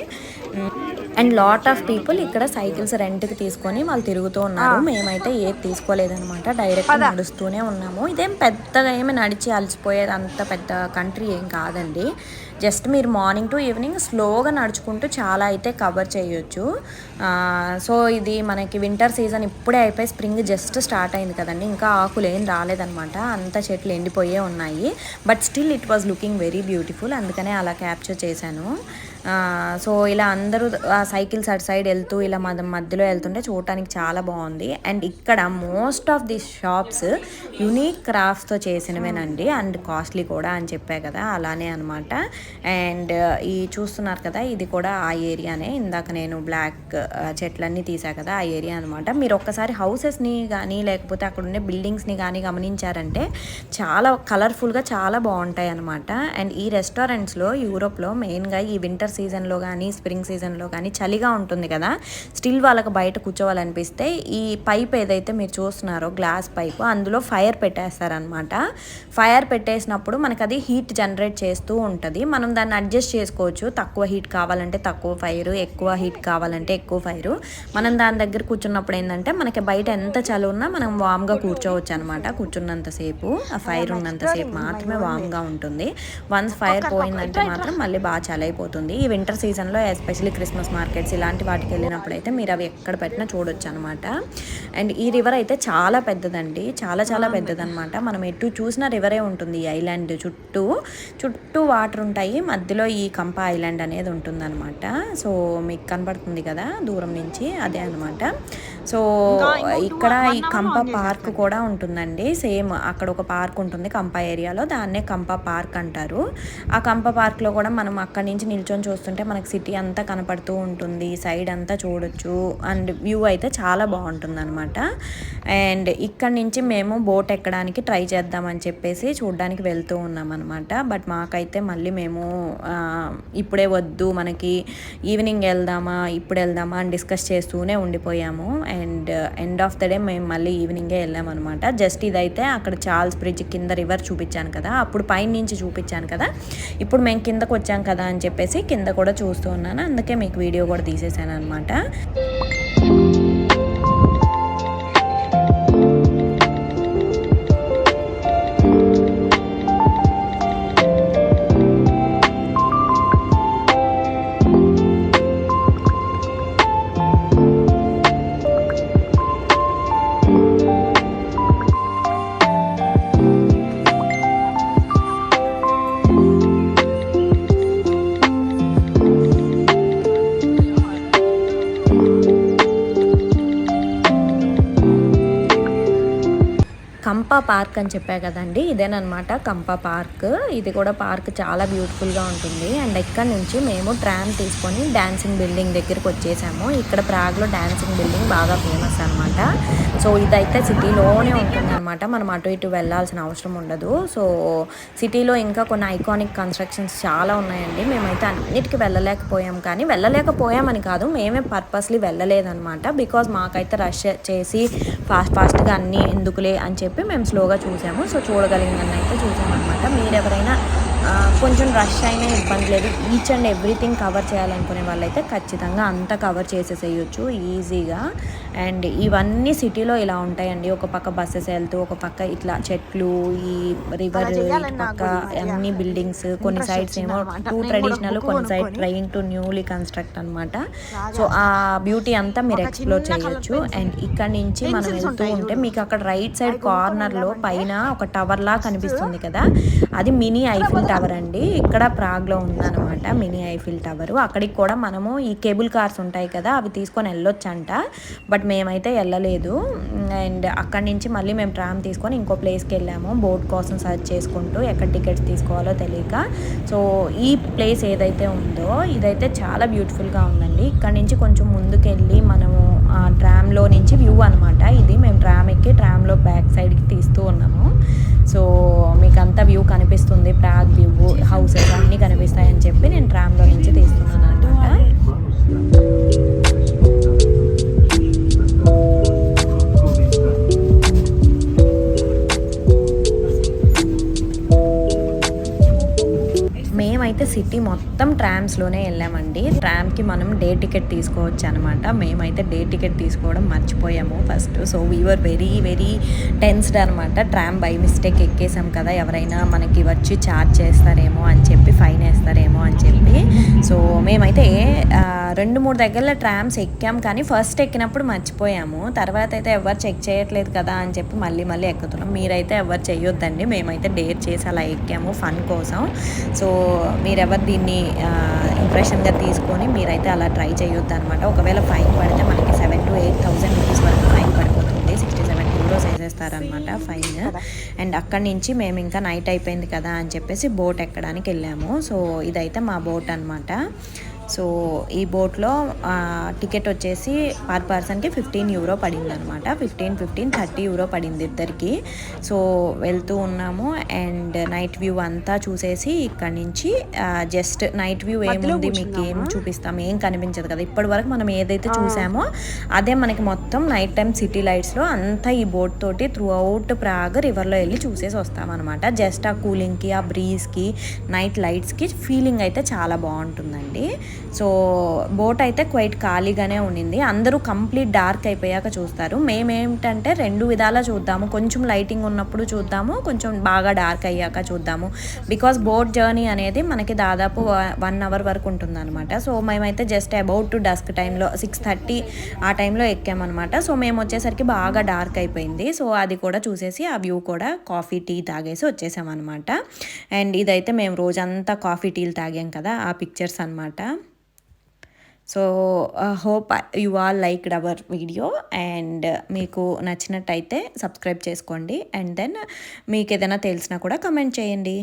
అండ్ లాట్ ఆఫ్ పీపుల్ ఇక్కడ సైకిల్స్ రెంట్కి తీసుకొని వాళ్ళు తిరుగుతూ ఉన్నారు. మేమైతే ఏది తీసుకోలేదనమాట, డైరెక్ట్ నడుస్తూనే ఉన్నాము. ఇదేం పెద్దగా ఏమి నడిచి అలసిపోయేది అంత పెద్ద కంట్రీ ఏం కాదండి. జస్ట్ మీరు మార్నింగ్ టు ఈవినింగ్ స్లోగా నడుచుకుంటూ చాలా అయితే కవర్ చేయొచ్చు. సో ఇది మనకి వింటర్ సీజన్ ఇప్పుడే అయిపోయి స్ప్రింగ్ జస్ట్ స్టార్ట్ అయింది కదండి, ఇంకా ఆకులు ఏం రాలేదనమాట, అంత చెట్లు ఎండిపోయే ఉన్నాయి. But still it was looking very beautiful, అందుకనే అలా క్యాప్చర్ చేశాను. సో ఇలా అందరూ సైకిల్స్ అటు సైడ్ వెళ్తూ ఇలా మధ్యలో వెళ్తుంటే చూడటానికి చాలా బాగుంది. అండ్ ఇక్కడ most of the shops unique క్రాఫ్ట్స్తో చేసినవేనండి, అండ్ కాస్ట్లీ కూడా అని చెప్పా కదా, అలానే అనమాట. అండ్ ఈ చూస్తున్నారు కదా, ఇది కూడా ఆ ఏరియానే, ఇందాక నేను బ్లాక్ చెట్లన్నీ తీసా కదా ఆ ఏరియా అనమాట. మీరు ఒక్కసారి హౌసెస్ని కానీ లేకపోతే అక్కడ ఉండే బిల్డింగ్స్ని కానీ గమనించారంటే చాలా కలర్ఫుల్గా చాలా బాగుంటాయి అనమాట. అండ్ ఈ రెస్టారెంట్స్లో యూరోప్లో మెయిన్గా ఈ వింటర్ సీజన్లో కానీ స్ప్రింగ్ సీజన్లో కానీ చలిగా ఉంటుంది కదా, స్టిల్ వాళ్ళకి బయట కూర్చోవాలనిపిస్తే ఈ పైప్ ఏదైతే మీరు చూస్తున్నారో గ్లాస్ పైప్, అందులో ఫైర్ పెట్టేస్తారనమాట. ఫైర్ పెట్టేసినప్పుడు మనకు అది హీట్ జనరేట్ చేస్తూ ఉంటుంది. మనం దాన్ని అడ్జస్ట్ చేసుకోవచ్చు, తక్కువ హీట్ కావాలంటే తక్కువ ఫైర్, ఎక్కువ హీట్ కావాలంటే ఎక్కువ ఫైర్. మనం దాని దగ్గర కూర్చున్నప్పుడు ఏంటంటే మనకి బయట ఎంత చలి ఉన్నా మనం వామ్గా కూర్చోవచ్చు అనమాట. కూర్చున్నంతసేపు ఆ ఫైర్ ఉన్నంతసేపు మాత్రమే వామ్గా ఉంటుంది. వన్స్ ఫైర్ పోయిందంటే మాత్రం మళ్ళీ బాగా చలి అయిపోతుంది. ఈ వింటర్ సీజన్లో ఎస్పెషల్లీ క్రిస్మస్ మార్కెట్స్ ఇలాంటి వాటికి వెళ్ళినప్పుడు అయితే మీరు అవి ఎక్కడ పెట్టినా చూడొచ్చు అనమాట. అండ్ ఈ రివర్ అయితే చాలా పెద్దదండి, చాలా చాలా పెద్దదనమాట. మనం ఎటు చూసినా రివరే ఉంటుంది. ఈ ఐలాండ్ చుట్టూ వాటర్ ఉంటాయి, మధ్యలో ఈ కంప ఐలాండ్ అనేది ఉంటుందన్నమాట. సో మీకు కనబడుతుంది కదా దూరం నుంచి, అదే అనమాట. సో ఇక్కడ ఈ కంప పార్క్ కూడా ఉంటుందండి, సేమ్ అక్కడ ఒక పార్క్ ఉంటుంది కంప ఏరియాలో, దాన్నే కంప పార్క్ అంటారు. ఆ కంప పార్క్లో కూడా మనం అక్కడి నుంచి నిల్చొని చూస్తుంటే మనకి సిటీ అంతా కనపడుతూ ఉంటుంది, సైడ్ అంతా చూడొచ్చు. అండ్ వ్యూ అయితే చాలా బాగుంటుంది అనమాట. అండ్ ఇక్కడ నుంచి మేము బోట్ ఎక్కడానికి ట్రై చేద్దామని చెప్పేసి చూడడానికి వెళ్తూ ఉన్నాం అనమాట. బట్ మాకైతే మళ్ళీ మేము ఇప్పుడే వద్దు, మనకి ఈవినింగ్ వెళ్దామా ఇప్పుడు వెళ్దామా అని డిస్కస్ చేస్తూనే ఉండిపోయాము. And end of the day మేము మళ్ళీ ఈవినింగే వెళ్ళామన్నమాట. జస్ట్ ఇదైతే అక్కడ చార్ల్స్ బ్రిడ్జ్ కింద రివర్ చూపించాను కదా, అప్పుడు పైన నుంచి చూపించాను కదా, ఇప్పుడు మేము కిందకు వచ్చాం కదా అని చెప్పేసి కింద కూడా చూస్తూ ఉన్నాను, అందుకే మీకు వీడియో కూడా తీసేసాను అనమాట. కంప పార్క్ అని చెప్పా కదండి, ఇదేనమాట కంప పార్క్. ఇది కూడా పార్క్ చాలా బ్యూటిఫుల్గా ఉంటుంది. అండ్ ఇక్కడ నుంచి మేము ట్రామ్ తీసుకొని డాన్సింగ్ బిల్డింగ్ దగ్గరికి వచ్చేసాము. ఇక్కడ ప్రాగ్లో డాన్సింగ్ బిల్డింగ్ బాగా ఫేమస్ అనమాట. సో ఇదైతే సిటీలోనే ఉంటుంది అనమాట, మనం అటు ఇటు వెళ్ళాల్సిన అవసరం ఉండదు. సో సిటీలో ఇంకా కొన్ని ఐకానిక్ కన్స్ట్రక్షన్స్ చాలా ఉన్నాయండి. మేమైతే అన్నిటికీ వెళ్ళలేకపోయామని కాదు, మేమే పర్పస్లీ వెళ్ళలేదనమాట. బికాజ్ మాకైతే రష్ చేసి ఫాస్ట్గా అన్నీ ఎందుకులే అని చెప్పి మేము స్లోగా చూసాము. సో చూడగలిగిందని అయితే చూసామన్నమాట. మీరు ఎవరైనా కొంచెం రష్ అయినా ఇబ్బంది లేదు, ఈచ్ అండ్ ఎవ్రీథింగ్ కవర్ చేయాలనుకునే వాళ్ళైతే ఖచ్చితంగా అంతా కవర్ చేసేసేయచ్చు ఈజీగా. అండ్ ఇవన్నీ సిటీలో ఇలా ఉంటాయండి, ఒక పక్క బస్సెస్ వెళ్తూ ఒక పక్క ఇట్లా చెట్లు, ఈ రివర్, ఇటు పక్క అన్ని బిల్డింగ్స్, కొన్ని సైడ్స్ ఏమో టూ ట్రెడిషనల్, కొన్ని side train to newly construct అనమాట. సో ఆ బ్యూటీ అంతా మీరు ఎక్స్ప్లోర్ చేయొచ్చు. అండ్ ఇక్కడ నుంచి మనం వెళ్తూ ఉంటే మీకు అక్కడ రైట్ సైడ్ కార్నర్లో పైన ఒక టవర్ లా కనిపిస్తుంది కదా, అది మినీ ఐఫిల్ టవర్ అండి. ఇక్కడ ప్రాగ్లో ఉందన్నమాట మినీ ఐఫిల్ టవర్. అక్కడికి కూడా మనము ఈ కేబుల్ కార్స్ ఉంటాయి కదా, అవి తీసుకొని వెళ్ళొచ్చంట, బట్ మేమైతే వెళ్ళలేదు. అండ్ అక్కడి నుంచి మళ్ళీ మేము ట్రామ్ తీసుకొని ఇంకో ప్లేస్కి వెళ్ళాము, బోట్ కోసం సర్చ్ చేసుకుంటూ ఎక్కడ టికెట్స్ తీసుకోవాలో తెలియక. సో ఈ ప్లేస్ ఏదైతే ఉందో ఇదైతే చాలా బ్యూటిఫుల్గా ఉందండి. ఇక్కడ నుంచి కొంచెం ముందుకెళ్ళి మనము ట్రామ్లో నుంచి వ్యూ అనమాట ఇది. మేము ట్రామ్ ఎక్కి ట్రామ్లో బ్యాక్ సైడ్కి తీస్తూ ఉన్నాము. సో మీకు అంతా వ్యూ కనిపిస్తుంది, ప్రాగ్ వ్యూ, హౌసెస్ అన్నీ కనిపిస్తాయని చెప్పి నేను ట్రామ్లో నుంచి తీస్తున్నాను అనమాట. మేమైతే సిటీ మొత్తం ట్రామ్స్లోనే వెళ్ళామండి. ట్రామ్కి మనం డే టికెట్ తీసుకోవచ్చు అనమాట. మేమైతే డే టికెట్ తీసుకోవడం మర్చిపోయాము first. So we are very very tensed అనమాట. ట్రామ్ బై మిస్టేక్ ఎక్కేసాం కదా, ఎవరైనా మనకి వచ్చి ఛార్జ్ చేస్తారేమో అని చెప్పి, ఫైన్ వేస్తారేమో అని చెప్పి. సో మేమైతే 2-3 దగ్గరలో ట్రామ్స్ ఎక్కాం, కానీ ఫస్ట్ ఎక్కినప్పుడు మర్చిపోయాము. తర్వాత అయితే ఎవరు చెక్ చేయట్లేదు కదా అని చెప్పి మళ్ళీ ఎక్కుతున్నాం. మీరైతే ఎవరు చేయొద్దండి, మేమైతే డేర్ చేసి అలా ఎక్కాము ఫన్ కోసం. సో మీరు ఎవరు దీన్ని ఇంప్రెషన్గా తీసుకొని మీరైతే అలా ట్రై చేయొద్దు అనమాట. ఒకవేళ ఫైన్ పడితే మనకి 7,000 to 8,000 రూపీస్ వరకు ఫైన్ పడిపోతుంది. 67 euros వేసేస్తారనమాట ఫైన్. అండ్ అక్కడి నుంచి మేము ఇంకా నైట్ అయిపోయింది కదా అని చెప్పేసి బోట్ ఎక్కడానికి వెళ్ళాము. సో ఇదైతే మా బోట్ అనమాట. సో ఈ బోట్లో టికెట్ వచ్చేసి పర్ పర్సన్కి 15 euro పడింది అనమాట. 30 euro పడింది ఇద్దరికి. సో వెళ్తూ ఉన్నాము అండ్ నైట్ వ్యూ అంతా చూసేసి ఇక్కడి నుంచి జస్ట్ నైట్ వ్యూ ఏముంది మీకు ఏం చూపిస్తాం, ఏం కనిపించదు కదా. ఇప్పటి వరకు మనం ఏదైతే చూసామో అదే మనకి మొత్తం నైట్ టైం సిటీ లైట్స్లో అంతా ఈ బోట్ తోటి త్రూ అవుట్ ప్రాగ్ రివర్లో వెళ్ళి చూసేసి వస్తామన్నమాట. జస్ట్ ఆ కూలింగ్కి, ఆ బ్రీజ్కి, నైట్ లైట్స్కి ఫీలింగ్ అయితే చాలా బాగుంటుందండి. సో బోట్ అయితే క్వైట్ ఖాళీగానే ఉండింది. అందరూ కంప్లీట్ డార్క్ అయిపోయాక చూస్తారు. మేమేమిటంటే 2 విధాలా చూద్దాము, కొంచెం లైటింగ్ ఉన్నప్పుడు చూద్దాము, కొంచెం బాగా డార్క్ అయ్యాక చూద్దాము. బికాస్ బోట్ జర్నీ అనేది మనకి దాదాపు 1 hour వరకు ఉంటుందన్నమాట. సో మేమైతే జస్ట్ అబౌట్ టు డస్క్ టైంలో 6:30 ఆ టైంలో ఎక్కామన్నమాట. సో మేము వచ్చేసరికి బాగా డార్క్ అయిపోయింది. సో అది కూడా చూసేసి ఆ వ్యూ కూడా కాఫీ టీ తాగేసి వచ్చేసామన్నమాట. అండ్ ఇదైతే మేము రోజంతా కాఫీ టీలు తాగాం కదా, ఆ పిక్చర్స్ అనమాట. So hope you all liked hour video and మీకు నచ్చినట్టయితే సబ్స్క్రైబ్ చేసుకోండి. అండ్ దెన్ మీకు ఏదైనా తెలిసినా కూడా కమెంట్ చేయండి.